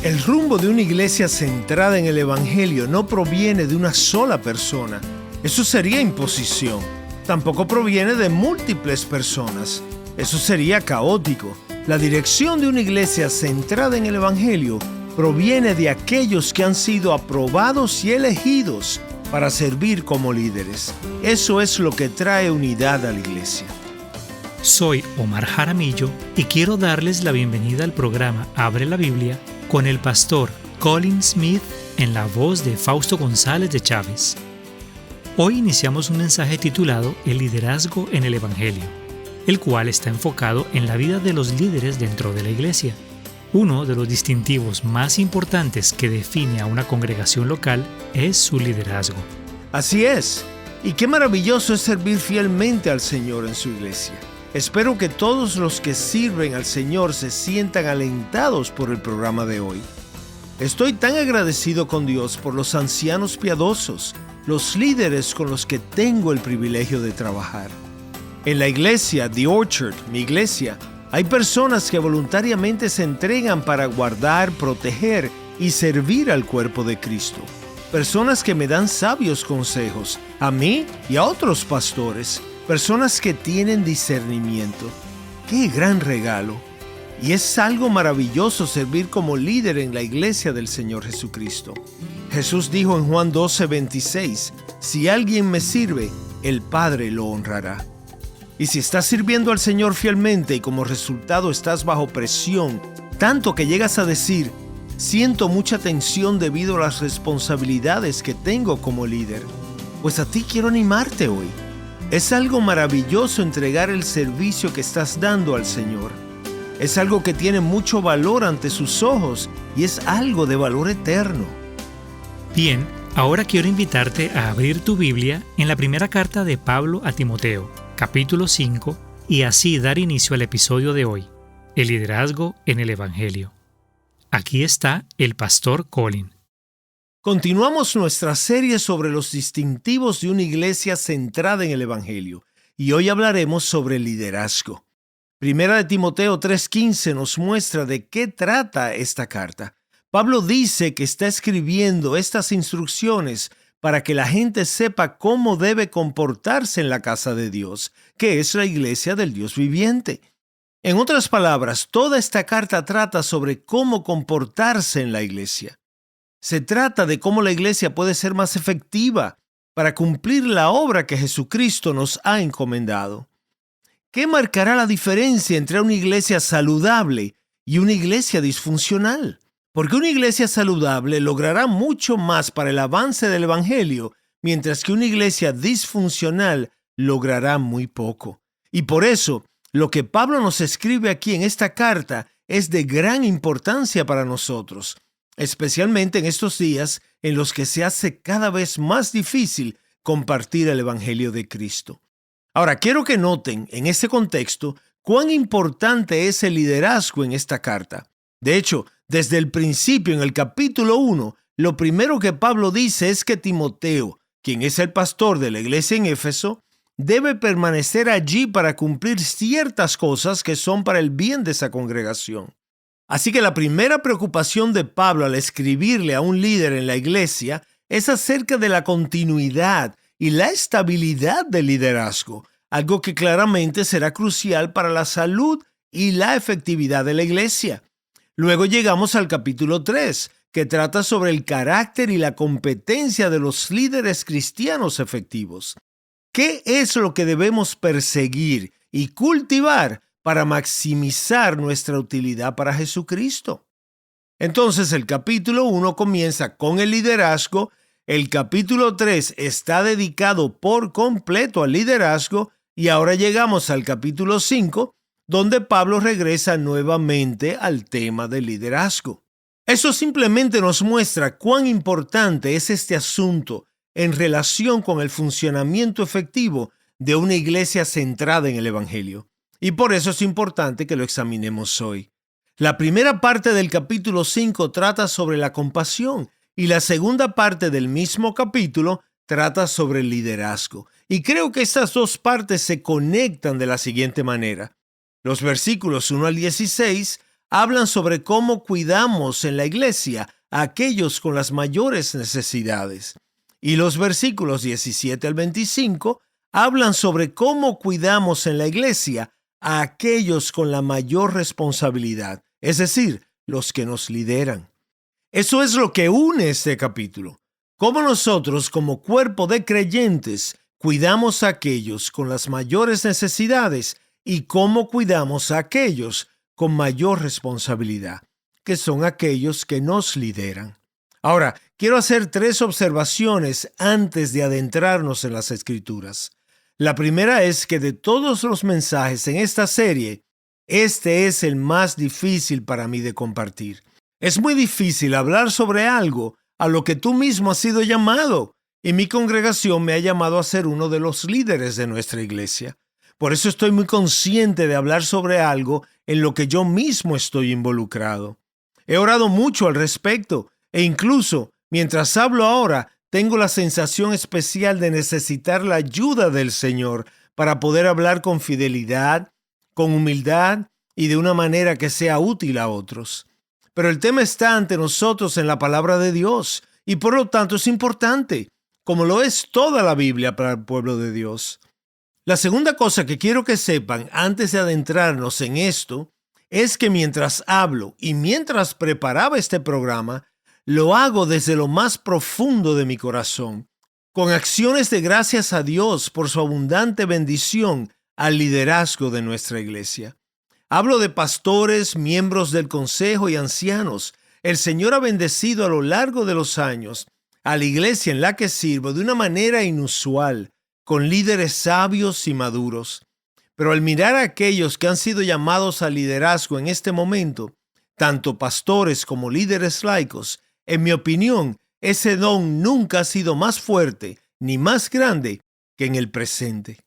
El rumbo de una iglesia centrada en el Evangelio no proviene de una sola persona. Eso sería imposición. Tampoco proviene de múltiples personas. Eso sería caótico. La dirección de una iglesia centrada en el Evangelio proviene de aquellos que han sido aprobados y elegidos para servir como líderes. Eso es lo que trae unidad a la iglesia. Soy Omar Jaramillo y quiero darles la bienvenida al programa Abre la Biblia con el pastor Colin Smith en la voz de Fausto González de Chávez. Hoy iniciamos un mensaje titulado El liderazgo en el Evangelio, el cual está enfocado en la vida de los líderes dentro de la iglesia. Uno de los distintivos más importantes que define a una congregación local es su liderazgo. Así es. Y qué maravilloso es servir fielmente al Señor en su iglesia. Espero que todos los que sirven al Señor se sientan alentados por el programa de hoy. Estoy tan agradecido con Dios por los ancianos piadosos, los líderes con los que tengo el privilegio de trabajar. En la iglesia, The Orchard, mi iglesia, hay personas que voluntariamente se entregan para guardar, proteger y servir al cuerpo de Cristo. Personas que me dan sabios consejos, a mí y a otros pastores. Personas que tienen discernimiento. ¡Qué gran regalo! Y es algo maravilloso servir como líder en la iglesia del Señor Jesucristo. Jesús dijo en Juan 12:26, si alguien me sirve, el Padre lo honrará. Y si estás sirviendo al Señor fielmente y como resultado estás bajo presión, tanto que llegas a decir, siento mucha tensión debido a las responsabilidades que tengo como líder, pues a ti quiero animarte hoy. Es algo maravilloso entregar el servicio que estás dando al Señor. Es algo que tiene mucho valor ante sus ojos y es algo de valor eterno. Bien, ahora quiero invitarte a abrir tu Biblia en la primera carta de Pablo a Timoteo, capítulo 5, y así dar inicio al episodio de hoy, el liderazgo en el Evangelio. Aquí está el pastor Colin. Continuamos nuestra serie sobre los distintivos de una iglesia centrada en el Evangelio y hoy hablaremos sobre el liderazgo. Primera de Timoteo 3:15 nos muestra de qué trata esta carta. Pablo dice que está escribiendo estas instrucciones para que la gente sepa cómo debe comportarse en la casa de Dios, que es la iglesia del Dios viviente. En otras palabras, toda esta carta trata sobre cómo comportarse en la iglesia. Se trata de cómo la iglesia puede ser más efectiva para cumplir la obra que Jesucristo nos ha encomendado. ¿Qué marcará la diferencia entre una iglesia saludable y una iglesia disfuncional? Porque una iglesia saludable logrará mucho más para el avance del Evangelio, mientras que una iglesia disfuncional logrará muy poco. Y por eso, lo que Pablo nos escribe aquí en esta carta es de gran importancia para nosotros, especialmente en estos días en los que se hace cada vez más difícil compartir el Evangelio de Cristo. Ahora, quiero que noten en este contexto cuán importante es el liderazgo en esta carta. De hecho, desde el principio, en el capítulo 1, lo primero que Pablo dice es que Timoteo, quien es el pastor de la iglesia en Éfeso, debe permanecer allí para cumplir ciertas cosas que son para el bien de esa congregación. Así que la primera preocupación de Pablo al escribirle a un líder en la iglesia es acerca de la continuidad y la estabilidad del liderazgo, algo que claramente será crucial para la salud y la efectividad de la iglesia. Luego llegamos al capítulo 3, que trata sobre el carácter y la competencia de los líderes cristianos efectivos. ¿Qué es lo que debemos perseguir y cultivar para maximizar nuestra utilidad para Jesucristo? Entonces el capítulo 1 comienza con el liderazgo, el capítulo 3 está dedicado por completo al liderazgo y ahora llegamos al capítulo 5, donde Pablo regresa nuevamente al tema del liderazgo. Eso simplemente nos muestra cuán importante es este asunto en relación con el funcionamiento efectivo de una iglesia centrada en el Evangelio. Y por eso es importante que lo examinemos hoy. La primera parte del capítulo 5 trata sobre la compasión y la segunda parte del mismo capítulo trata sobre el liderazgo. Y creo que estas dos partes se conectan de la siguiente manera. Los versículos 1 al 16 hablan sobre cómo cuidamos en la iglesia a aquellos con las mayores necesidades. Y los versículos 17 al 25 hablan sobre cómo cuidamos en la iglesia a aquellos con la mayor responsabilidad, es decir, los que nos lideran. Eso es lo que une este capítulo. Cómo nosotros, como cuerpo de creyentes, cuidamos a aquellos con las mayores necesidades y cómo cuidamos a aquellos con mayor responsabilidad, que son aquellos que nos lideran. Ahora, quiero hacer 3 observaciones antes de adentrarnos en las Escrituras. La primera es que de todos los mensajes en esta serie, este es el más difícil para mí de compartir. Es muy difícil hablar sobre algo a lo que tú mismo has sido llamado, y mi congregación me ha llamado a ser uno de los líderes de nuestra iglesia. Por eso estoy muy consciente de hablar sobre algo en lo que yo mismo estoy involucrado. He orado mucho al respecto, e incluso, mientras hablo ahora, tengo la sensación especial de necesitar la ayuda del Señor para poder hablar con fidelidad, con humildad y de una manera que sea útil a otros. Pero el tema está ante nosotros en la palabra de Dios y por lo tanto es importante, como lo es toda la Biblia para el pueblo de Dios. La segunda cosa que quiero que sepan antes de adentrarnos en esto es que mientras hablo y mientras preparaba este programa, lo hago desde lo más profundo de mi corazón, con acciones de gracias a Dios por su abundante bendición al liderazgo de nuestra iglesia. Hablo de pastores, miembros del consejo y ancianos. El Señor ha bendecido a lo largo de los años a la iglesia en la que sirvo de una manera inusual, con líderes sabios y maduros. Pero al mirar a aquellos que han sido llamados al liderazgo en este momento, tanto pastores como líderes laicos, en mi opinión, ese don nunca ha sido más fuerte ni más grande que en el presente.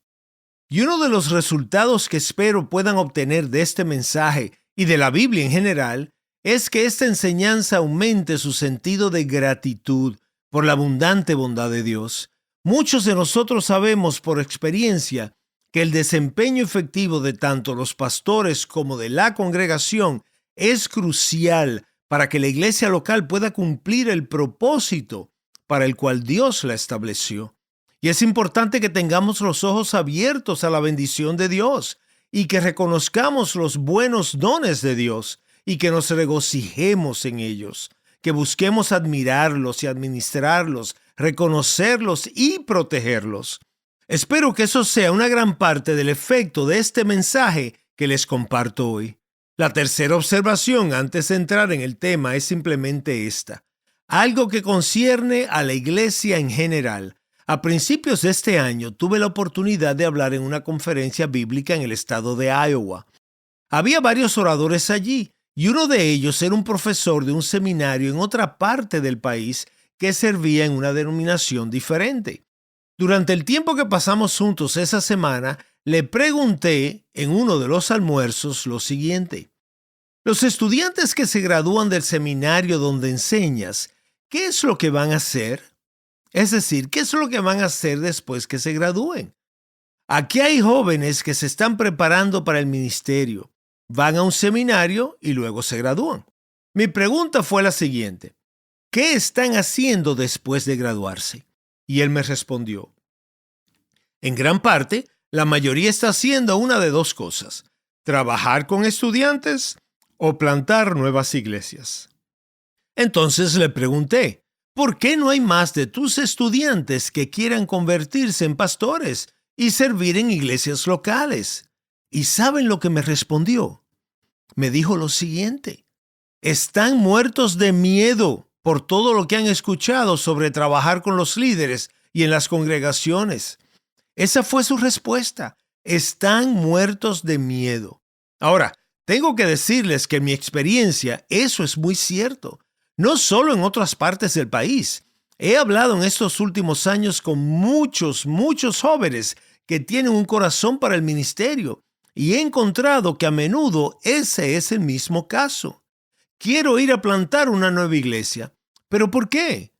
Y uno de los resultados que espero puedan obtener de este mensaje y de la Biblia en general es que esta enseñanza aumente su sentido de gratitud por la abundante bondad de Dios. Muchos de nosotros sabemos por experiencia que el desempeño efectivo de tanto los pastores como de la congregación es crucial para que la iglesia local pueda cumplir el propósito para el cual Dios la estableció. Y es importante que tengamos los ojos abiertos a la bendición de Dios y que reconozcamos los buenos dones de Dios y que nos regocijemos en ellos, que busquemos admirarlos y administrarlos, reconocerlos y protegerlos. Espero que eso sea una gran parte del efecto de este mensaje que les comparto hoy. La tercera observación antes de entrar en el tema es simplemente esta, algo que concierne a la iglesia en general. A principios de este año tuve la oportunidad de hablar en una conferencia bíblica en el estado de Iowa. Había varios oradores allí y uno de ellos era un profesor de un seminario en otra parte del país que servía en una denominación diferente. Durante el tiempo que pasamos juntos esa semana, le pregunté en uno de los almuerzos lo siguiente: los estudiantes que se gradúan del seminario donde enseñas, ¿qué es lo que van a hacer? Es decir, ¿qué es lo que van a hacer después que se gradúen? Aquí hay jóvenes que se están preparando para el ministerio, van a un seminario y luego se gradúan. Mi pregunta fue la siguiente: ¿qué están haciendo después de graduarse? Y él me respondió: en gran parte, la mayoría está haciendo una de 2 cosas: trabajar con estudiantes o plantar nuevas iglesias. Entonces le pregunté: ¿por qué no hay más de tus estudiantes que quieran convertirse en pastores y servir en iglesias locales? ¿Y saben lo que me respondió? Me dijo lo siguiente: están muertos de miedo por todo lo que han escuchado sobre trabajar con los líderes y en las congregaciones. Esa fue su respuesta. Están muertos de miedo. Ahora, tengo que decirles que en mi experiencia eso es muy cierto. No solo en otras partes del país. He hablado en estos últimos años con muchos jóvenes que tienen un corazón para el ministerio y he encontrado que a menudo ese es el mismo caso. Quiero ir a plantar una nueva iglesia. ¿Pero por qué?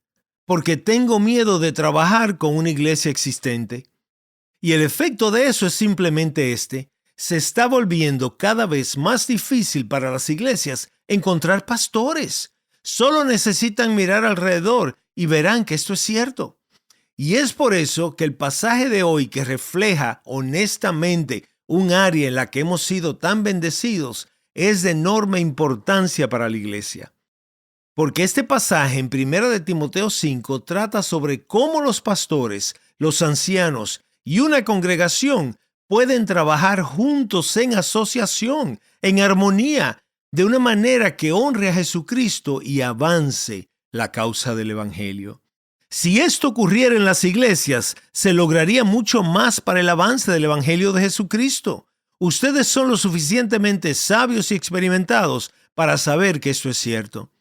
Porque tengo miedo de trabajar con una iglesia existente. Y el efecto de eso es simplemente este: se está volviendo cada vez más difícil para las iglesias encontrar pastores. Solo necesitan mirar alrededor y verán que esto es cierto. Y es por eso que el pasaje de hoy, que refleja honestamente un área en la que hemos sido tan bendecidos, es de enorme importancia para la iglesia. Porque este pasaje en 1 de Timoteo 5 trata sobre cómo los pastores, los ancianos y una congregación pueden trabajar juntos en asociación, en armonía, de una manera que honre a Jesucristo y avance la causa del Evangelio. Si esto ocurriera en las iglesias, se lograría mucho más para el avance del Evangelio de Jesucristo. Ustedes son lo suficientemente sabios y experimentados para saber que esto es cierto.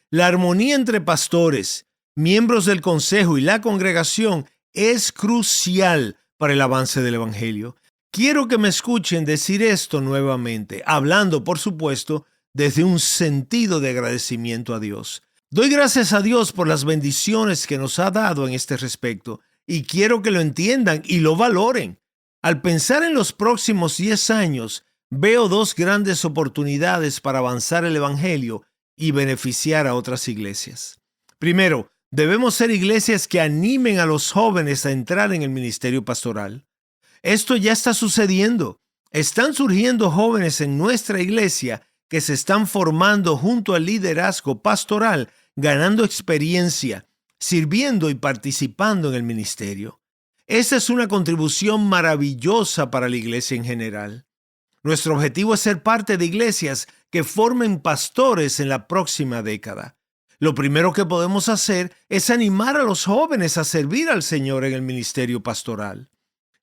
La armonía entre pastores, miembros del consejo y la congregación es crucial para el avance del Evangelio. Quiero que me escuchen decir esto nuevamente, hablando, por supuesto, desde un sentido de agradecimiento a Dios. Doy gracias a Dios por las bendiciones que nos ha dado en este respecto y quiero que lo entiendan y lo valoren. Al pensar en los próximos 10 años, veo dos grandes oportunidades para avanzar el Evangelio y beneficiar a otras iglesias. Primero, debemos ser iglesias que animen a los jóvenes a entrar en el ministerio pastoral. Esto ya está sucediendo. Están surgiendo jóvenes en nuestra iglesia que se están formando junto al liderazgo pastoral, ganando experiencia, sirviendo y participando en el ministerio. Esa es una contribución maravillosa para la iglesia en general. Nuestro objetivo es ser parte de iglesias que formen pastores en la próxima década. Lo primero que podemos hacer es animar a los jóvenes a servir al Señor en el ministerio pastoral.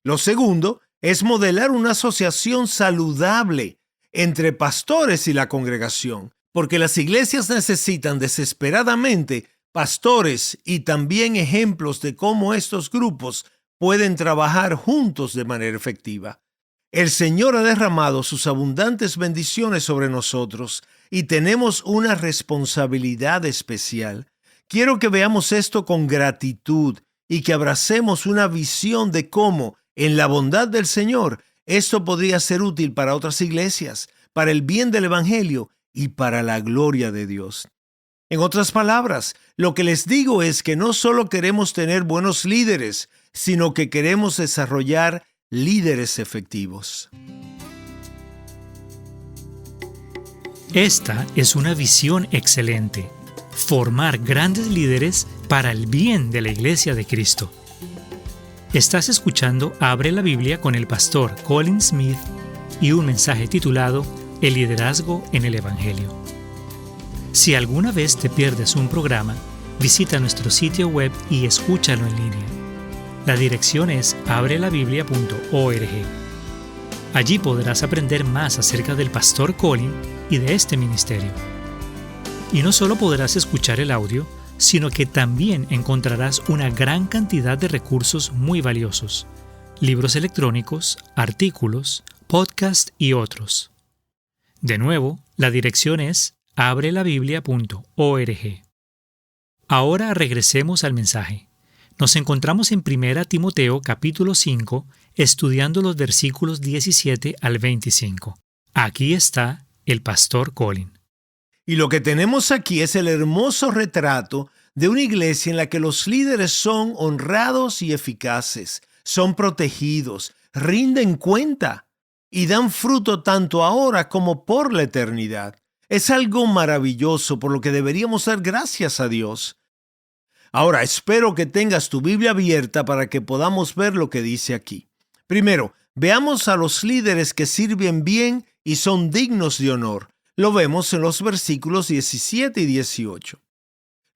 Lo segundo es modelar una asociación saludable entre pastores y la congregación, porque las iglesias necesitan desesperadamente pastores y también ejemplos de cómo estos grupos pueden trabajar juntos de manera efectiva. El Señor ha derramado sus abundantes bendiciones sobre nosotros y tenemos una responsabilidad especial. Quiero que veamos esto con gratitud y que abracemos una visión de cómo, en la bondad del Señor, esto podría ser útil para otras iglesias, para el bien del Evangelio y para la gloria de Dios. En otras palabras, lo que les digo es que no solo queremos tener buenos líderes, sino que queremos desarrollar líderes efectivos. Esta es una visión excelente. Formar grandes líderes para el bien de la Iglesia de Cristo. Estás escuchando Abre la Biblia con el pastor Colin Smith y un mensaje titulado El liderazgo en el Evangelio. Si alguna vez te pierdes un programa, visita nuestro sitio web y escúchalo en línea. La dirección es abrelabiblia.org. Allí podrás aprender más acerca del pastor Colin y de este ministerio. Y no solo podrás escuchar el audio, sino que también encontrarás una gran cantidad de recursos muy valiosos, libros electrónicos, artículos, podcasts y otros. De nuevo, la dirección es abrelabiblia.org. Ahora regresemos al mensaje. Nos encontramos en 1 Timoteo capítulo 5, estudiando los versículos 17 al 25. Aquí está el pastor Colin. Y lo que tenemos aquí es el hermoso retrato de una iglesia en la que los líderes son honrados y eficaces, son protegidos, rinden cuenta y dan fruto tanto ahora como por la eternidad. Es algo maravilloso por lo que deberíamos dar gracias a Dios. Ahora, espero que tengas tu Biblia abierta para que podamos ver lo que dice aquí. Primero, veamos a los líderes que sirven bien y son dignos de honor. Lo vemos en los versículos 17 y 18.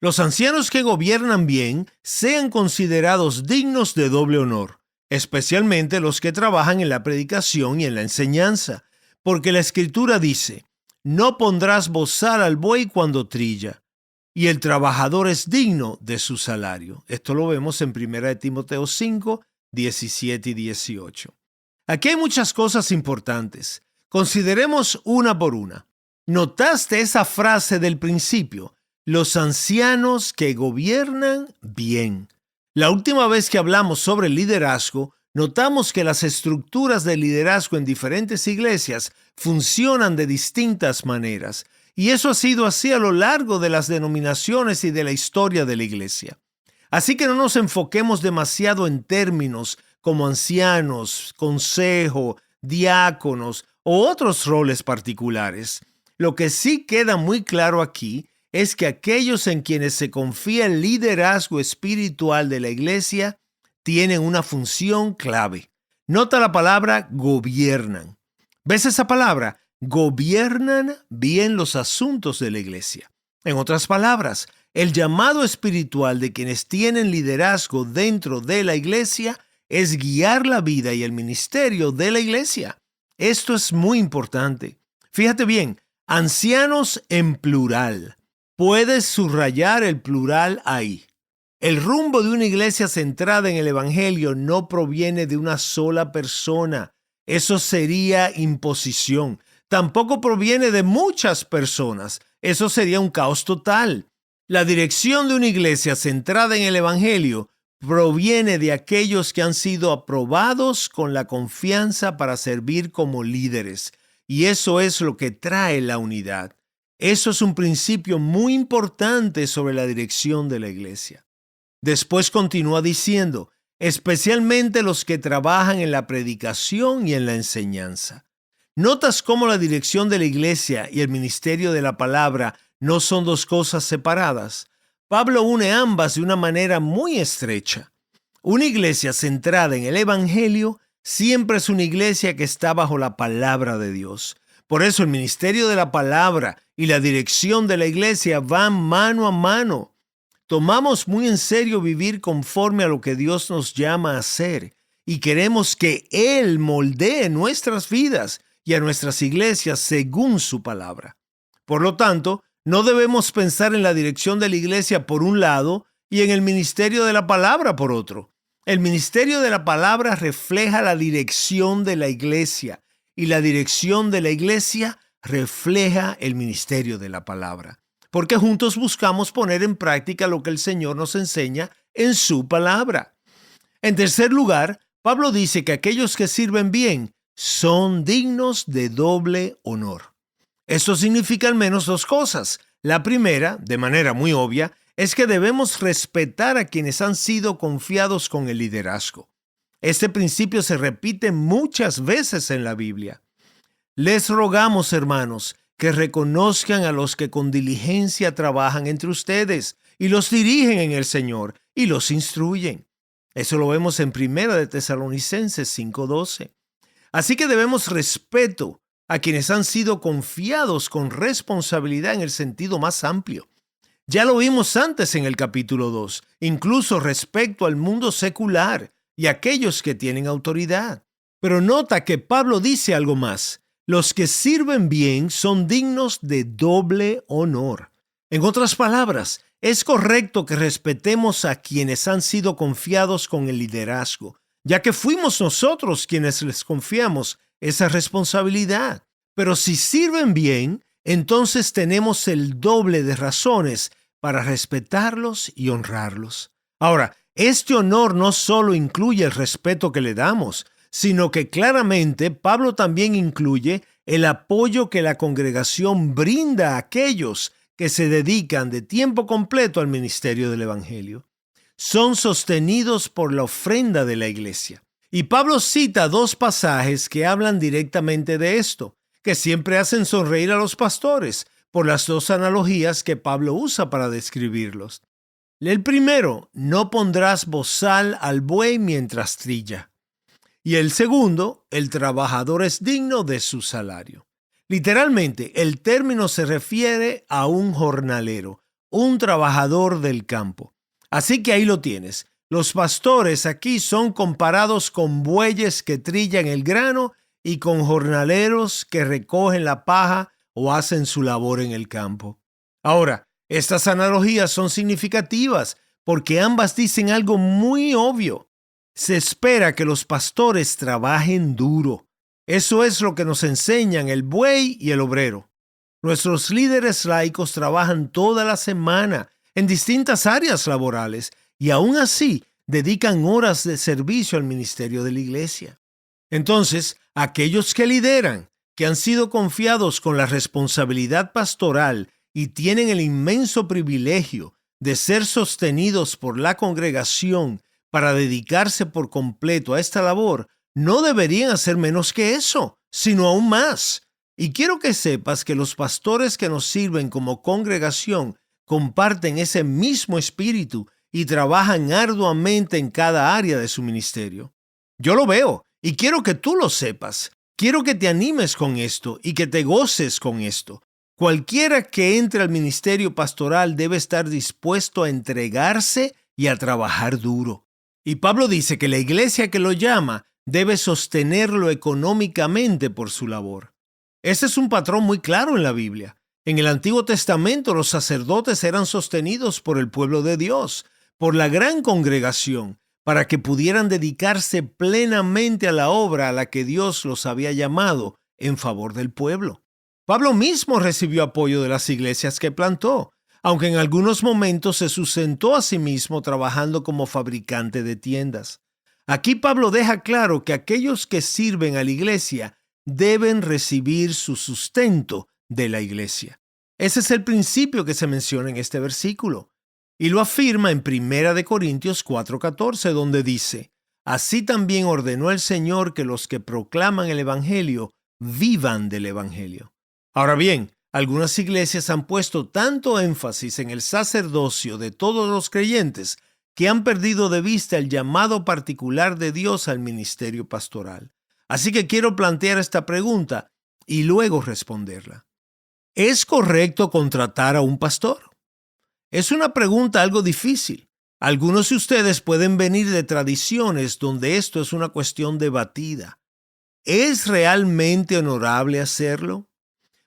Los ancianos que gobiernan bien sean considerados dignos de doble honor, especialmente los que trabajan en la predicación y en la enseñanza, porque la Escritura dice: no pondrás bozal al buey cuando trilla, y el trabajador es digno de su salario. Esto lo vemos en 1 Timoteo 5, 17 y 18. Aquí hay muchas cosas importantes. Consideremos una por una. ¿Notaste esa frase del principio? Los ancianos que gobiernan bien. La última vez que hablamos sobre el liderazgo, notamos que las estructuras de liderazgo en diferentes iglesias funcionan de distintas maneras. Y eso ha sido así a lo largo de las denominaciones y de la historia de la iglesia. Así que no nos enfoquemos demasiado en términos como ancianos, consejo, diáconos o otros roles particulares. Lo que sí queda muy claro aquí es que aquellos en quienes se confía el liderazgo espiritual de la iglesia tienen una función clave. Nota la palabra gobiernan. ¿Ves esa palabra? Gobiernan bien los asuntos de la iglesia. En otras palabras, el llamado espiritual de quienes tienen liderazgo dentro de la iglesia es guiar la vida y el ministerio de la iglesia. Esto es muy importante. Fíjate bien, ancianos en plural. Puedes subrayar el plural ahí. El rumbo de una iglesia centrada en el Evangelio no proviene de una sola persona. Eso sería imposición. Tampoco proviene de muchas personas. Eso sería un caos total. La dirección de una iglesia centrada en el Evangelio proviene de aquellos que han sido aprobados con la confianza para servir como líderes. Y eso es lo que trae la unidad. Eso es un principio muy importante sobre la dirección de la iglesia. Después continúa diciendo, especialmente los que trabajan en la predicación y en la enseñanza. ¿Notas cómo la dirección de la iglesia y el ministerio de la palabra no son dos cosas separadas? Pablo une ambas de una manera muy estrecha. Una iglesia centrada en el Evangelio siempre es una iglesia que está bajo la palabra de Dios. Por eso el ministerio de la palabra y la dirección de la iglesia van mano a mano. Tomamos muy en serio vivir conforme a lo que Dios nos llama a hacer y queremos que Él moldee nuestras vidas y a nuestras iglesias según su palabra. Por lo tanto, no debemos pensar en la dirección de la iglesia por un lado y en el ministerio de la palabra por otro. El ministerio de la palabra refleja la dirección de la iglesia y la dirección de la iglesia refleja el ministerio de la palabra, porque juntos buscamos poner en práctica lo que el Señor nos enseña en su palabra. En tercer lugar, Pablo dice que aquellos que sirven bien son dignos de doble honor. Esto significa al menos dos cosas. La primera, de manera muy obvia, es que debemos respetar a quienes han sido confiados con el liderazgo. Este principio se repite muchas veces en la Biblia. Les rogamos, hermanos, que reconozcan a los que con diligencia trabajan entre ustedes y los dirigen en el Señor y los instruyen. Eso lo vemos en 1 de Tesalonicenses 5:12. Así que debemos respeto a quienes han sido confiados con responsabilidad en el sentido más amplio. Ya lo vimos antes en el capítulo 2, incluso respecto al mundo secular y aquellos que tienen autoridad. Pero nota que Pablo dice algo más. Los que sirven bien son dignos de doble honor. En otras palabras, es correcto que respetemos a quienes han sido confiados con el liderazgo, ya que fuimos nosotros quienes les confiamos esa responsabilidad. Pero si sirven bien, entonces tenemos el doble de razones para respetarlos y honrarlos. Ahora, este honor no solo incluye el respeto que le damos, sino que claramente Pablo también incluye el apoyo que la congregación brinda a aquellos que se dedican de tiempo completo al ministerio del Evangelio. Son sostenidos por la ofrenda de la iglesia. Y Pablo cita dos pasajes que hablan directamente de esto, que siempre hacen sonreír a los pastores por las dos analogías que Pablo usa para describirlos. El primero, no pondrás bozal al buey mientras trilla. Y el segundo, el trabajador es digno de su salario. Literalmente, el término se refiere a un jornalero, un trabajador del campo. Así que ahí lo tienes. Los pastores aquí son comparados con bueyes que trillan el grano y con jornaleros que recogen la paja o hacen su labor en el campo. Ahora, estas analogías son significativas porque ambas dicen algo muy obvio. Se espera que los pastores trabajen duro. Eso es lo que nos enseñan el buey y el obrero. Nuestros líderes laicos trabajan toda la semana en distintas áreas laborales y aún así dedican horas de servicio al ministerio de la iglesia. Entonces, aquellos que lideran, que han sido confiados con la responsabilidad pastoral y tienen el inmenso privilegio de ser sostenidos por la congregación para dedicarse por completo a esta labor, no deberían hacer menos que eso, sino aún más. Y quiero que sepas que los pastores que nos sirven como congregación comparten ese mismo espíritu y trabajan arduamente en cada área de su ministerio. Yo lo veo y quiero que tú lo sepas. Quiero que te animes con esto y que te goces con esto. Cualquiera que entre al ministerio pastoral debe estar dispuesto a entregarse y a trabajar duro. Y Pablo dice que la iglesia que lo llama debe sostenerlo económicamente por su labor. Ese es un patrón muy claro en la Biblia. En el Antiguo Testamento los sacerdotes eran sostenidos por el pueblo de Dios, por la gran congregación, para que pudieran dedicarse plenamente a la obra a la que Dios los había llamado en favor del pueblo. Pablo mismo recibió apoyo de las iglesias que plantó, aunque en algunos momentos se sustentó a sí mismo trabajando como fabricante de tiendas. Aquí Pablo deja claro que aquellos que sirven a la iglesia deben recibir su sustento de la iglesia. Ese es el principio que se menciona en este versículo. Y lo afirma en 1 Corintios 4:14, donde dice: así también ordenó el Señor que los que proclaman el Evangelio vivan del Evangelio. Ahora bien, algunas iglesias han puesto tanto énfasis en el sacerdocio de todos los creyentes que han perdido de vista el llamado particular de Dios al ministerio pastoral. Así que quiero plantear esta pregunta y luego responderla. ¿Es correcto contratar a un pastor? Es una pregunta algo difícil. Algunos de ustedes pueden venir de tradiciones donde esto es una cuestión debatida. ¿Es realmente honorable hacerlo?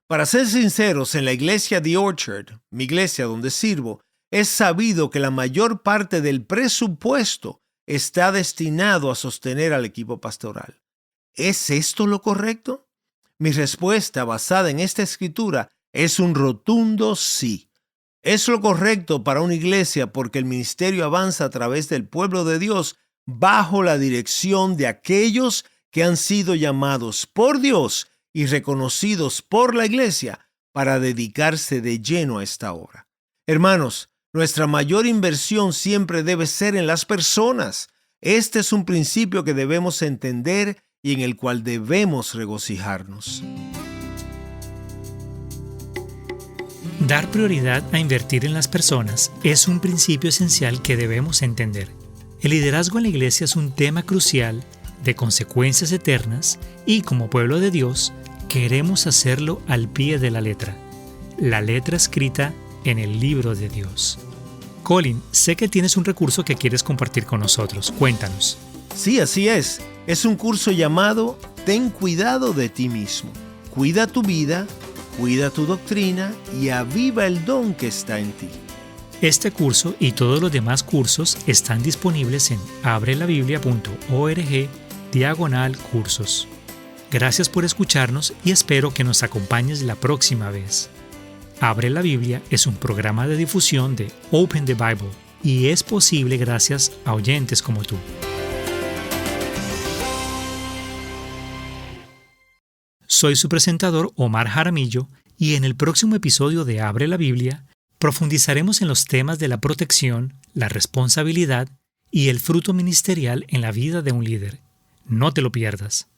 Para ser sinceros, en la iglesia The Orchard, mi iglesia donde sirvo, es sabido que la mayor parte del presupuesto está destinado a sostener al equipo pastoral. ¿Es esto lo correcto? Mi respuesta, basada en esta escritura, es un rotundo sí. Es lo correcto para una iglesia porque el ministerio avanza a través del pueblo de Dios bajo la dirección de aquellos que han sido llamados por Dios y reconocidos por la iglesia para dedicarse de lleno a esta obra. Hermanos, nuestra mayor inversión siempre debe ser en las personas. Este es un principio que debemos entender y en el cual debemos regocijarnos. Dar prioridad a invertir en las personas es un principio esencial que debemos entender. El liderazgo en la iglesia es un tema crucial de consecuencias eternas y como pueblo de Dios queremos hacerlo al pie de la letra escrita en el libro de Dios. Colin, sé que tienes un recurso que quieres compartir con nosotros. Cuéntanos. Sí, así es. Es un curso llamado Ten cuidado de ti mismo. Cuida tu vida, cuida tu doctrina y aviva el don que está en ti. Este curso y todos los demás cursos están disponibles en abrelabiblia.org/cursos. Gracias por escucharnos y espero que nos acompañes la próxima vez. Abre la Biblia es un programa de difusión de Open the Bible y es posible gracias a oyentes como tú. Soy su presentador Omar Jaramillo y en el próximo episodio de Abre la Biblia profundizaremos en los temas de la protección, la responsabilidad y el fruto ministerial en la vida de un líder. No te lo pierdas.